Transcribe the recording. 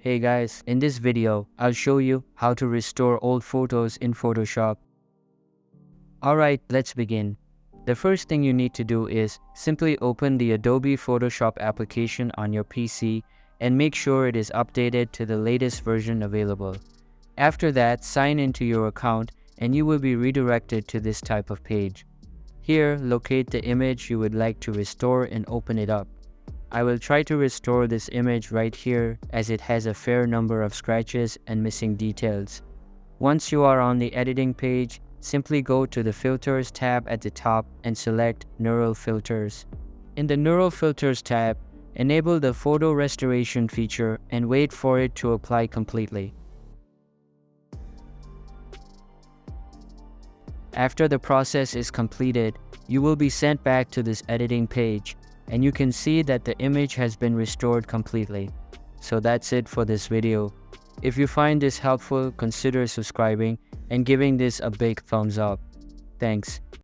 Hey guys, in this video, I'll show you how to restore old photos in Photoshop. Alright, let's begin. The first thing you need to do is simply open the Adobe Photoshop application on your PC and make sure it is updated to the latest version available. After that, sign into your account and you will be redirected to this type of page. Here, locate the image you would like to restore and open it up. I will try to restore this image right here as it has a fair number of scratches and missing details. Once you are on the editing page, simply go to the Filters tab at the top and select Neural Filters. In the Neural Filters tab, enable the Photo Restoration feature and wait for it to apply completely. After the process is completed, you will be sent back to this editing page, and you can see that the image has been restored completely. So that's it for this video. If you find this helpful, consider subscribing and giving this a big thumbs up. Thanks.